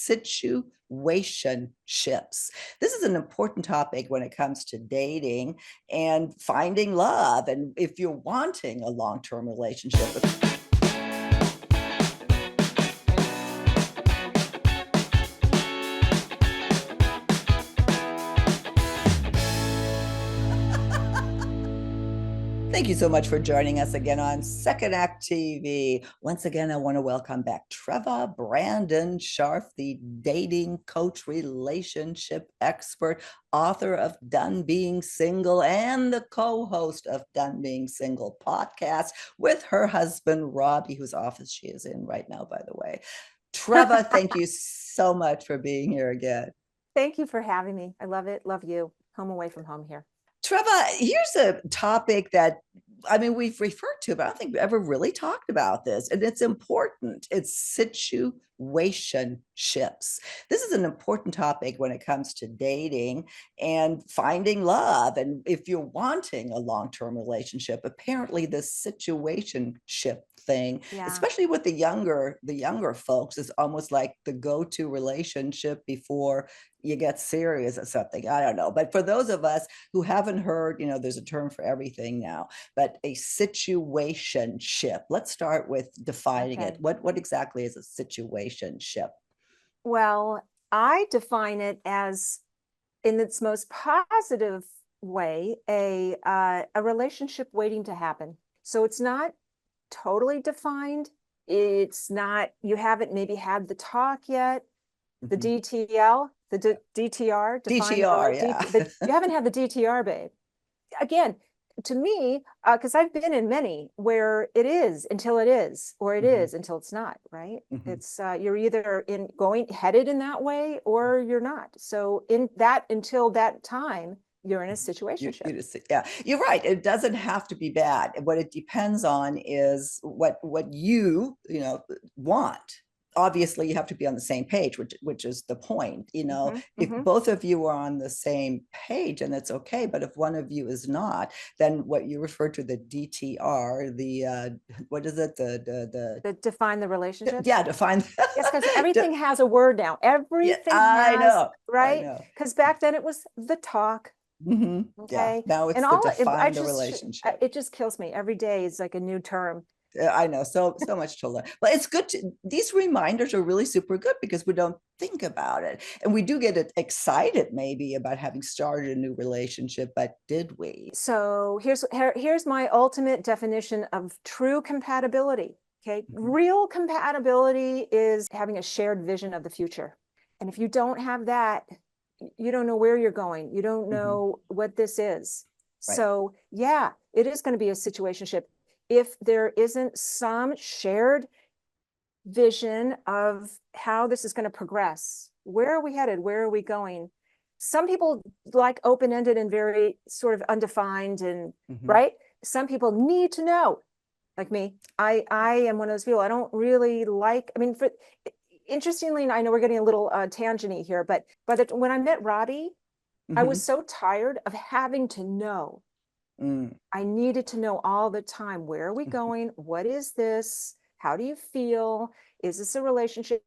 situationships. This is an important topic when it comes to dating and finding love. And if you're wanting a long-term relationship, thank you so much for joining us again on Second Act TV. Once again, I want to welcome back Treva Brandon Scharf, the dating coach, relationship expert, author of Done Being Single, and the co-host of Done Being Single podcast with her husband, Robbie, whose office she is in right now, by the way. Treva, thank you so much for being here again. Thank you for having me. I love it. Love you. Home away from home here. Treva, here's a topic that, we've referred to, but I don't think we ever really talked about this. And it's important. It's situationships. This is an important topic when it comes to dating and finding love. And if you're wanting a long-term relationship, apparently the situationship thing, especially with the younger folks, is almost like the go-to relationship before you get serious at something. I don't know. But for those of us who haven't heard, there's a term for everything now, but a situationship. Let's start with defining it. What exactly is a situationship? Well, I define it as, in its most positive way, a relationship waiting to happen. So it's not totally defined. It's not, you haven't maybe had the talk yet, the DTR, DTR, yeah. You haven't had the DTR, babe. Again, to me, because I've been in many where it is until it is, or it is until it's not, right? It's you're either headed in that way or you're not. So in that, until that time, you're in a situationship. Yeah, you're right. It doesn't have to be bad. What it depends on is what you want. Obviously, you have to be on the same page, which is the point. If both of you are on the same page, and that's okay. But if one of you is not, then what you refer to, the DTR, what is it? The define the relationship. Yeah, define. Yes, because everything has a word now. Everything I know, right? Because back then it was the talk. Okay. Yeah. Now it's define the relationship. It just kills me. Every day is like a new term. I know, so much to learn. But it's good these reminders are really super good because we don't think about it. And we do get excited maybe about having started a new relationship, but did we? So here's my ultimate definition of true compatibility. Okay. Real compatibility is having a shared vision of the future. And if you don't have that, you don't know where you're going. You don't know what this is. Right. So yeah, it is going to be a situationship. If there isn't some shared vision of how this is going to progress, where are we headed? Where are we going? Some people like open-ended and very sort of undefined, and right? Some people need to know, like me. I am one of those people. I don't really like, interestingly, I know we're getting a little tangent-y here, but when I met Robbie, I was so tired of having to know. I needed to know all the time, where are we going? What is this? How do you feel? Is this a relationship?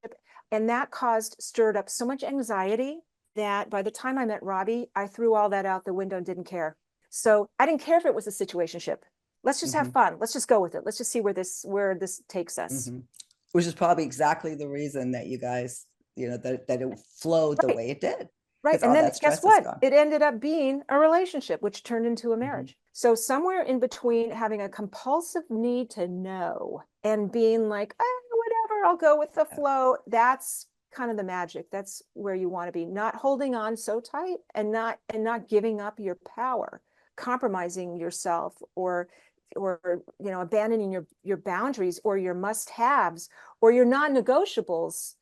And that stirred up so much anxiety that by the time I met Robbie, I threw all that out the window and didn't care. So I didn't care if it was a situationship. Let's just have fun. Let's just go with it. Let's just see where this takes us. Which is probably exactly the reason that you guys, that it flowed the way it did. Right. And then guess what? It ended up being a relationship, which turned into a marriage. So somewhere in between having a compulsive need to know and being like, whatever, I'll go with the flow. That's kind of the magic. That's where you want to be, not holding on so tight and not giving up your power, compromising yourself or abandoning your boundaries or your must-haves or your non-negotiables.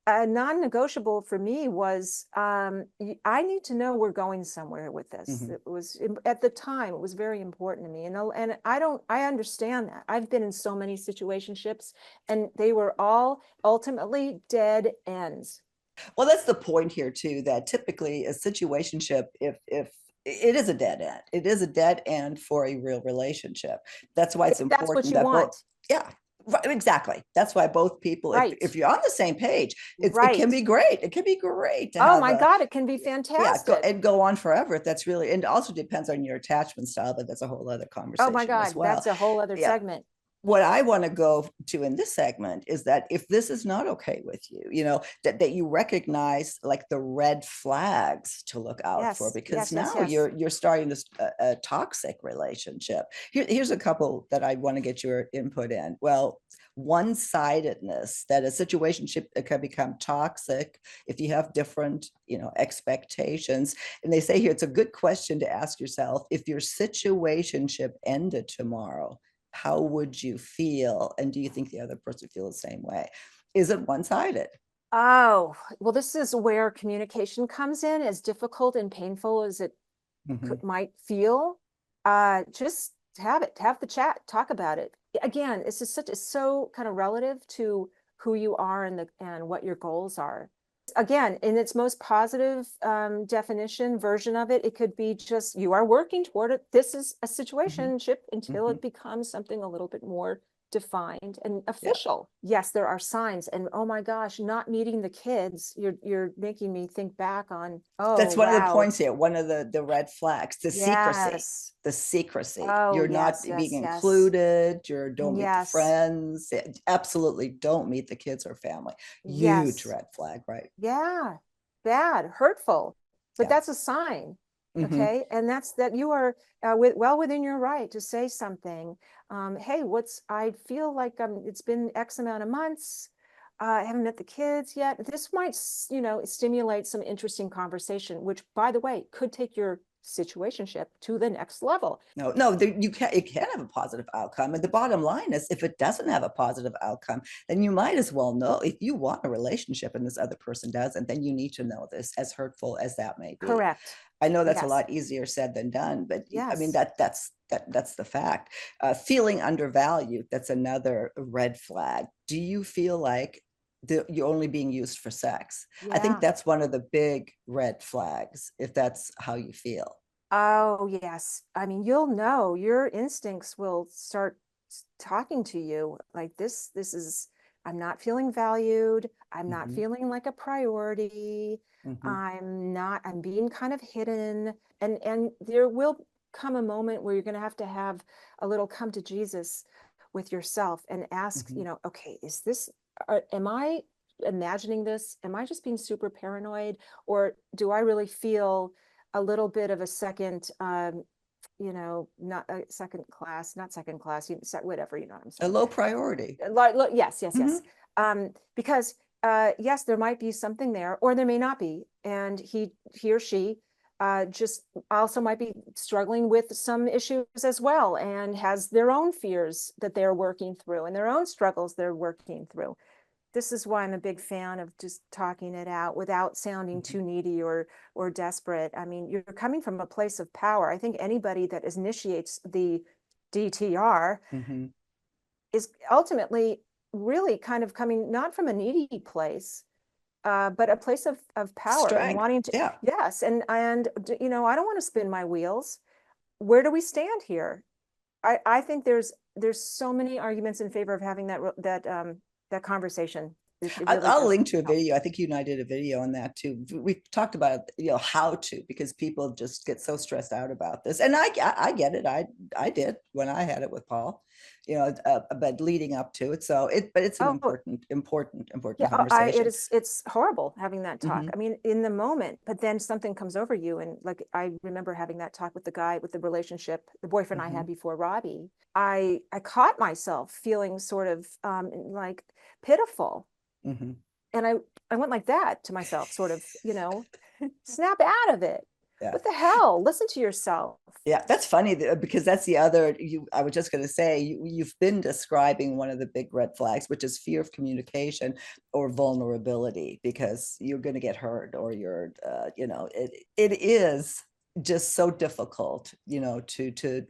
A non-negotiable for me was I need to know we're going somewhere with this. It was, at the time, it was very important to me, and I understand that. I've been in so many situationships and they were all ultimately dead ends. Well, that's the point here too, that typically a situationship, if it is a dead end, it is a dead end for a real relationship. That's why it's important. That's what you want. Yeah. Right, exactly. That's why both people, Right. if you're on the same page, it can Right. be great. It can be great to Oh have my a, God, it can be yeah, fantastic. go on forever. If that's really, and it also depends on your attachment style, but that's a whole other Oh my conversation as God, well. that's a whole other Yeah. segment. What I want to go to in this segment is that if this is not okay with you, that you recognize like the red flags to look out for, Yes, because yes, yes, now yes. you're starting this a toxic relationship. Here's a couple that I want to get your input in. Well, one-sidedness, that a situationship can become toxic if you have different, expectations. And they say here, it's a good question to ask yourself: if your situationship ended tomorrow, how would you feel? And do you think the other person feel the same way? Is it one-sided? Oh, well, this is where communication comes in. As difficult and painful as it Mm-hmm. might feel, just have the chat, talk about it. Again, it's so kind of relative to who you are and what your goals are. Again, in its most positive definition version of it, it could be just you are working toward it. This is a Mm-hmm. situationship until Mm-hmm. it becomes something a little bit more defined and Yeah. official. Yes, there are signs, and oh my gosh, not meeting the kids. You're making me think back on, oh That's one of the wow, points here. One of the red flags, the secrecy. yes. The secrecy. Oh, You're not yes, being yes, yes. included. You don't meet the Yes, friends. Absolutely don't meet the kids or family. Huge yes. red flag, right? Yeah. Bad, hurtful. But Yeah. that's a sign. Mm-hmm. Okay. And that's that you are well within your right to say something. Hey, I feel like it's been X amount of months. I haven't met the kids yet. This might, stimulate some interesting conversation, which, by the way, could take your situationship to the next level. No, it can have a positive outcome. And the bottom line is, if it doesn't have a positive outcome, then you might as well know, if you want a relationship and this other person doesn't, then you need to know this, as hurtful as that may be. Correct. I know that's a Yes. lot easier said than done, but I mean, Yes. that's the fact. Feeling undervalued, that's another red flag. Do you feel like you're only being used for sex? I think Yeah. that's one of the big red flags, if that's how you feel. Oh, yes. I mean, you'll know, your instincts will start talking to you like I'm not feeling valued. I'm not Mhm, feeling like a priority. mhm. I'm being kind of hidden. And there will come a moment where you're going to have a little come to Jesus with yourself and ask, Mhm. okay, am I imagining this? Am I just being super paranoid? Or do I really feel a little bit of a second, not a second class, not second class, whatever, you know what I'm A saying? low priority. Yes, yes, yes. Mhm, Because yes, there might be something there, or there may not be, and he or she just also might be struggling with some issues as well, and has their own fears that they're working through, and their own struggles they're working through. This is why I'm a big fan of just talking it out without sounding mhm, too needy or desperate. I mean, you're coming from a place of power. I think anybody that initiates the DTR mhm. is ultimately really kind of coming not from a needy place, but a place of power and Strength. wanting to, Yeah. yes. And I don't want to spin my wheels. Where do we stand here? I think there's so many arguments in favor of having that conversation. It really I'll does link to a help. video. I think you and I did a video on that too. We've talked about, how to, because people just get so stressed out about this. And I get it. I did when I had it with Paul, but leading up to it. But it's an Oh, important yeah, conversation. it's horrible having that talk. Hmm. I mean, in the moment, but then something comes over you. And like, I remember having that talk with the relationship, the boyfriend I Hmm. had before Robbie. I caught myself feeling sort of like pitiful. Hmm. And I went like that to myself, sort of, snap out of it. Yeah. What the hell? Listen to yourself. Yeah, that's funny, because that's the other, I was just going to say, you've been describing one of the big red flags, which is fear of communication or vulnerability, because you're going to get hurt, or it is just so difficult, to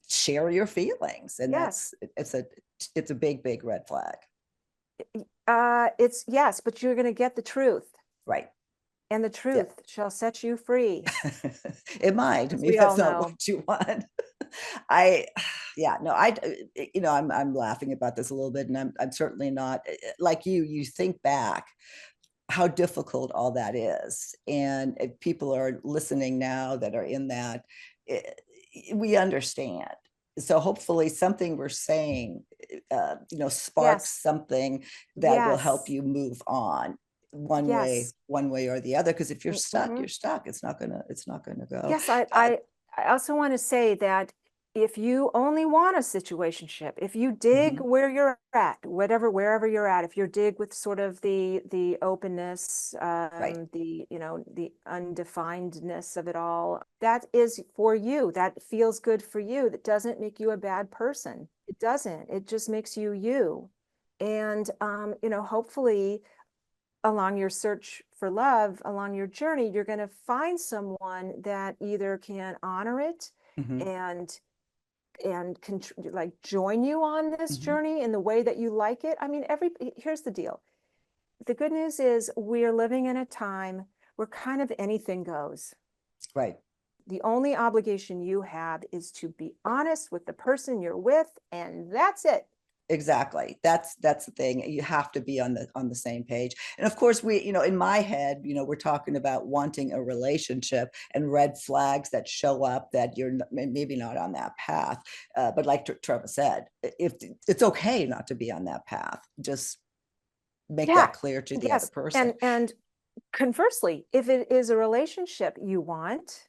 share your feelings. And Yes. it's a big red flag. It's yes, but you're going to get the truth. Right. and the Yeah. truth shall set you free, It might. as Maybe we all that's not know. what you want. I, yeah, no, I, I'm laughing about this a little bit, and I'm certainly not like you think back how difficult all that is. And if people are listening now that are in that, eh, we understand. So hopefully something we're saying, sparks Yes, something that will help yes, you move on yes. one way or the other. Because if you're stuck, Mm-hmm. you're stuck. It's not gonna go. Yes, Uh, I also want to say that if you only want a situationship, if you dig mhm, where you're at, wherever you're at, if you dig with sort of the openness, right. the undefinedness of it all, that is for you. That feels good for you. That doesn't make you a bad person. It doesn't. It just makes you you. And hopefully along your search for love, along your journey, you're going to find someone that either can honor it Hmm. and like join you on this Hmm. journey in the way that you like it. I mean, here's the deal. The good news is we're living in a time where kind of anything goes. Right. The only obligation you have is to be honest with the person you're with, and that's it. Exactly. That's the thing. You have to be on the same page. And of course, in my head, we're talking about wanting a relationship and red flags that show up that you're maybe not on that path. But like Trevor said, if it's okay not to be on that path, just make Yeah. that clear to the other Yes. person. And conversely, if it is a relationship you want,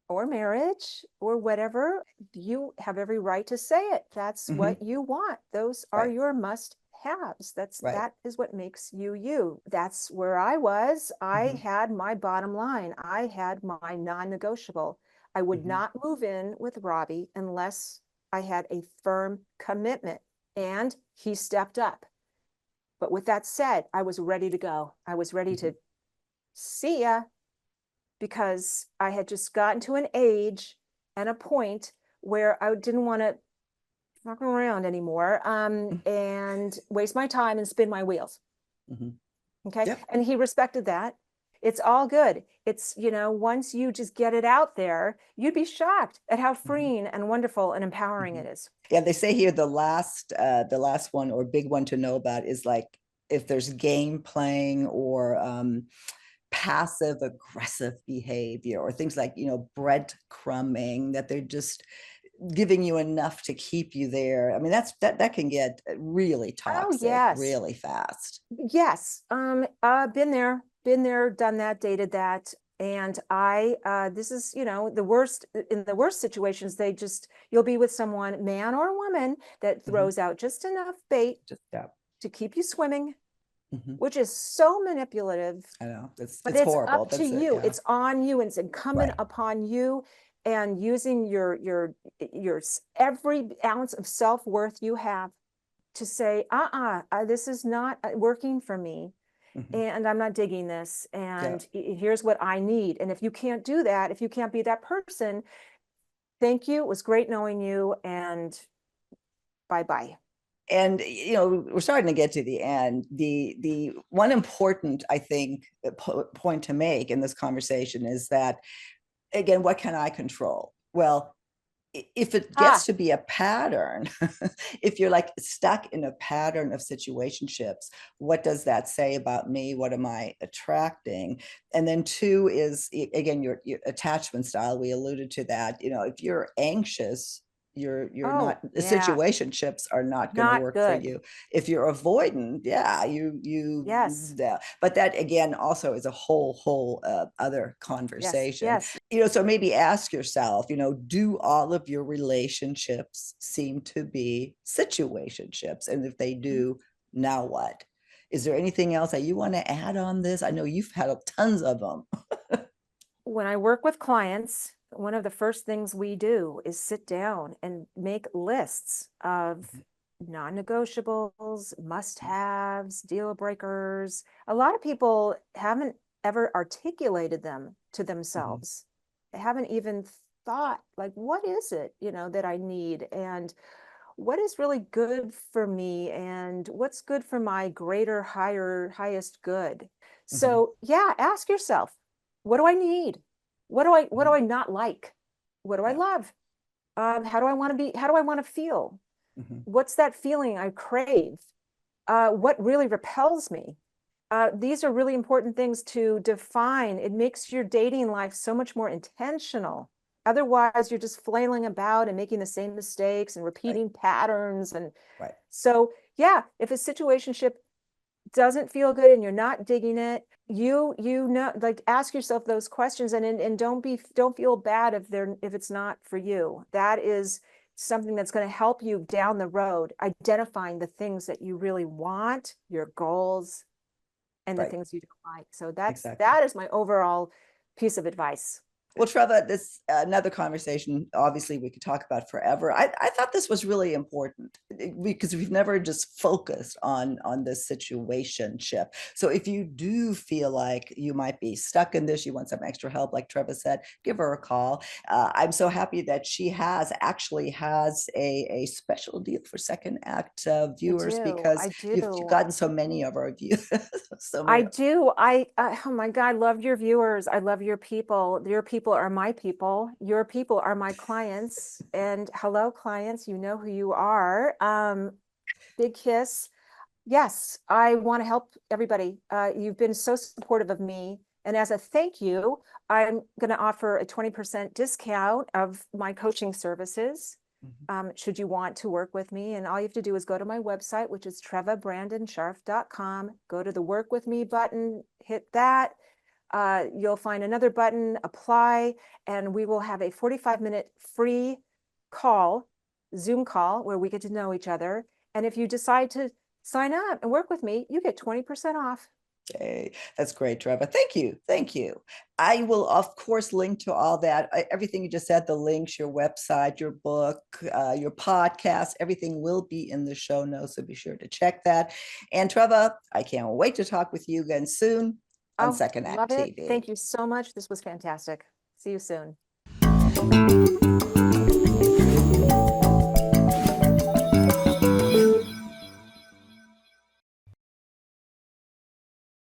or marriage or whatever, you have every right to say it. That's Hmm. what you want. Those are Right. your must haves. Right. That is what makes you you. That's where I was. I Hmm. had my bottom line. I had my non-negotiable. I would Hmm. not move in with Robbie unless I had a firm commitment. And he stepped up. But with that said, I was ready to go. I was ready Hmm. to see ya, because I had just gotten to an age and a point where I didn't want to fuck around anymore, and waste my time and spin my wheels. Hmm. Okay. Yep. And he respected that. It's all good. It's, once you just get it out there, you'd be shocked at how Hmm. freeing and wonderful and empowering Hmm. it is. Yeah, they say here the last one or big one to know about is like if there's game playing or passive aggressive behavior or things like breadcrumbing that they're just giving you enough to keep you there. I mean, that can get really Oh, toxic yes. really fast. Yes. Been there, done that, dated that. And this is, the worst, in the worst situations, you'll be with someone, man or woman, that Hmm. throws out just enough bait Just yeah. to keep you swimming, Hmm. which is so manipulative, I know it's but it's it's horrible. up to That's it. you. Yeah. It's on you, and it's incumbent Right. upon you, and using your every ounce of self-worth you have to say, this is not working for me, Hmm. and I'm not digging this. Yeah. And here's what I need. And if you can't do that, if you can't be that person, thank you. It was great knowing you. And bye bye. And we're starting to get to the end. The one important, I think, point to make in this conversation is that, again, what can I control? Well, if it gets Ah, to be a pattern, if you're like stuck in a pattern of situationships, what does that say about me? What am I attracting? And then two is, again, your attachment style. We alluded to that. If you're anxious, you're oh, not, yeah. situationships are not going to Not work for good. you. If you're avoidant, yeah, Yes. yeah. But that again also is a whole other Yes. conversation. Yes. So maybe ask yourself, do all of your relationships seem to be situationships? And if they do, now what? Is there anything else that you want to add on this? I know you've had tons of them. When I work with clients, one of the first things we do is sit down and make lists of non-negotiables, must-haves, deal breakers. A lot of people haven't ever articulated them to Mhm. themselves. They haven't even thought, like, what is it, that I need? And what is really good for me? And what's good for my greater, higher, highest good? So yeah, ask yourself, what do I need? What do I not like? What do I love? How do I want to be? How do I want to feel? What's that feeling I crave? What really repels me? These are really important things to define. It makes your dating life so much more intentional. Otherwise, you're just flailing about and making the same mistakes and repeating patterns. And so, yeah, if a situationship doesn't feel good and you're not digging it, you know, like, ask yourself those questions, and don't feel bad if it's not for you. That is something that's going to help you down the road, identifying the things that you really want, your goals, and the things you don't like. So that is my overall piece of advice. Well, Treva, this another conversation, obviously we could talk about forever. I thought this was really important because we've never just focused on this situationship. So if you do feel like you might be stuck in this, you want some extra help, like Treva said, give her a call. I'm so happy that she actually has a special deal for second act viewers, because you've gotten so many of our viewers. I do. Oh my God, I love your viewers. I love your people. Your people are my people. Your people are my clients. And hello, clients, you know who you are. Big kiss. Yes, I want to help everybody. You've been so supportive of me. And as a thank you, I'm going to offer a 20% discount of my coaching services. Should you want to work with me. And all you have to do is go to my website, which is trevabrandonsharf.com, go to the work with me button, hit that. You'll find another button, apply, and we will have a 45-minute free call, Zoom call, where we get to know each other. And if you decide to sign up and work with me, you get 20% off. Okay, that's great, Treva. Thank you. Thank you. I will, of course, link to all that. Everything you just said, the links, your website, your book, your podcast, everything will be in the show notes. So be sure to check that. And Treva, I can't wait to talk with you again soon on Second Act TV. Thank you so much. This was fantastic. See you soon.